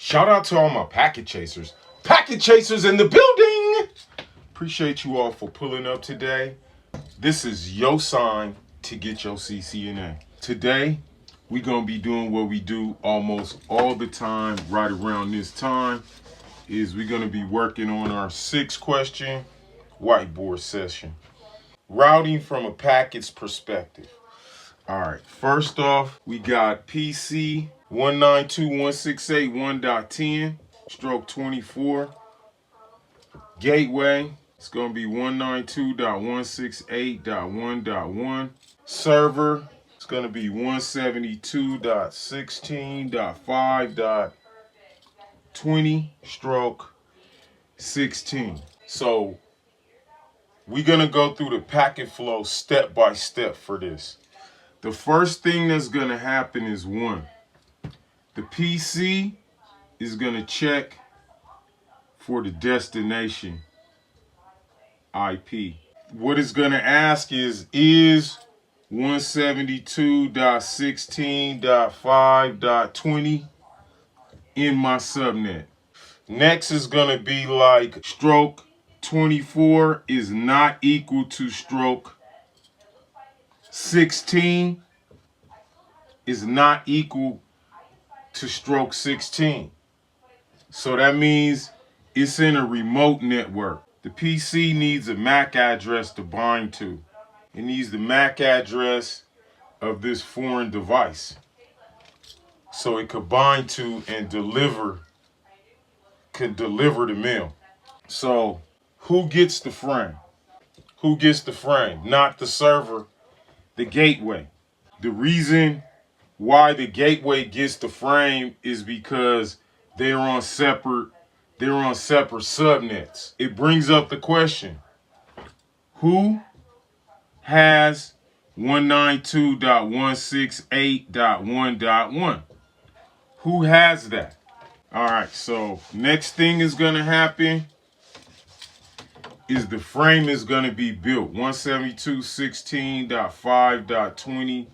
Shout out to all my packet chasers. Packet chasers in the building. Appreciate you all for pulling up today. This is your sign to get your CCNA. Today, we're going to be doing what we do almost all the time right around this time. Is we're going to be working on our 6-question whiteboard session. Routing from a packet's perspective. All right, first off, we got PC 192.168.1.10, stroke 24. Gateway, it's going to be 192.168.1.1. Server, it's going to be 172.16.5.20, stroke 16. So we're going to go through the packet flow step by step for this. The first thing that's going to happen is the PC is going to check for the destination IP. What it's going to ask is 172.16.5.20 in my subnet? Next is going to be like stroke 24 is not equal to stroke 16 is not equal to stroke 16. So that means it's in a remote network. The PC needs a MAC address to bind to. It needs the MAC address of this foreign device so it could bind to and deliver the mail. So who gets the frame? Who gets the frame? Not the server, the gateway. The reason why the gateway gets the frame is because they're on separate subnets. It brings up the question, who has 192.168.1.1? Who has that? All right, so next thing is going to happen is the frame is going to be built. 172.16.5.20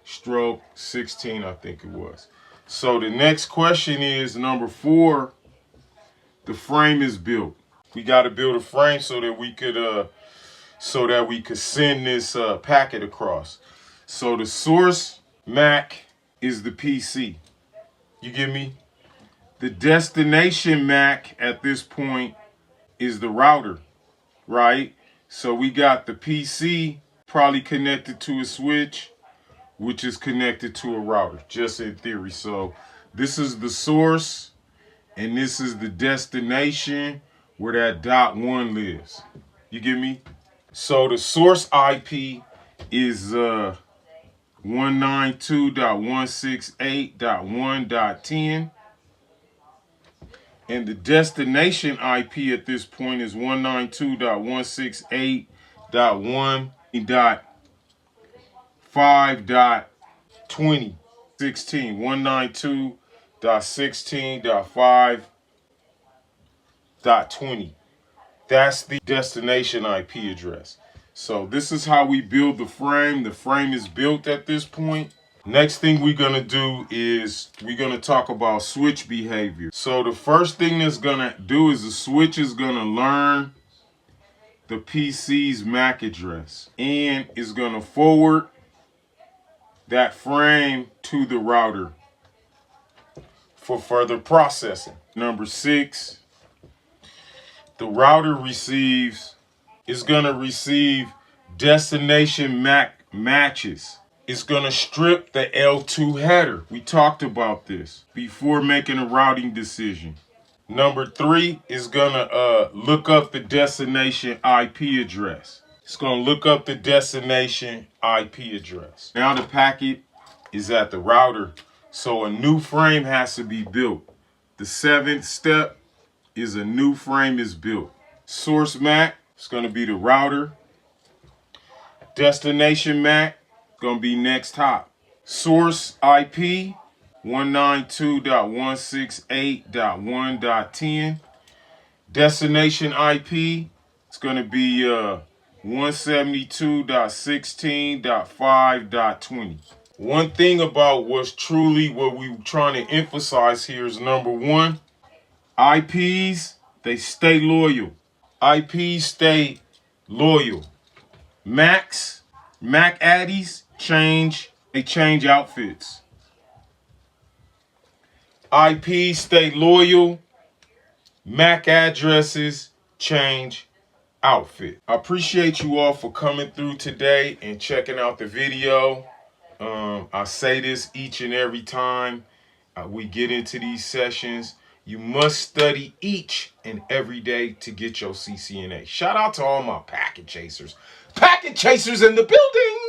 stroke 16, I think it was. So the next question is number 4. The frame is built. We got to build a frame so that we could send this packet across. So the source MAC is the PC. You get me? The destination MAC at this point is the router, right? So we got the PC probably connected to a switch, which is connected to a router, just in theory. So this is the source, and this is the destination where that .1 lives. You get me? So the source IP is 192.168.1.10. And the destination IP at this point is 192.168.1.5.20. 192.16.5.20. That's the destination IP address. So this is how we build the frame. The frame is built at this point. Next thing we're going to do is we're going to talk about switch behavior. So the first thing that's going to do is the switch is going to learn the PC's MAC address and is going to forward that frame to the router for further processing. Number 6, the router is going to receive destination MAC matches. It's going to strip the L2 header. We talked about this before making a routing decision. Number 3 is going to look up the destination IP address. It's going to look up the destination IP address. Now the packet is at the router, so a new frame has to be built. The 7th step is a new frame is built. Source MAC is going to be the router. Destination MAC going to be next hop. Source IP 192.168.1.10. Destination IP is going to be 172.16.5.20. One thing about what's truly what we're trying to emphasize here is number one, IPs, they stay loyal. IPs stay loyal. Mac addies they change outfits. IPs stay loyal. Mac addresses change outfit. I appreciate you all for coming through today and checking out the video. I say this each and every time we get into these sessions. You must study each and every day to get your CCNA. Shout out to all my packet chasers. Packet chasers in the building.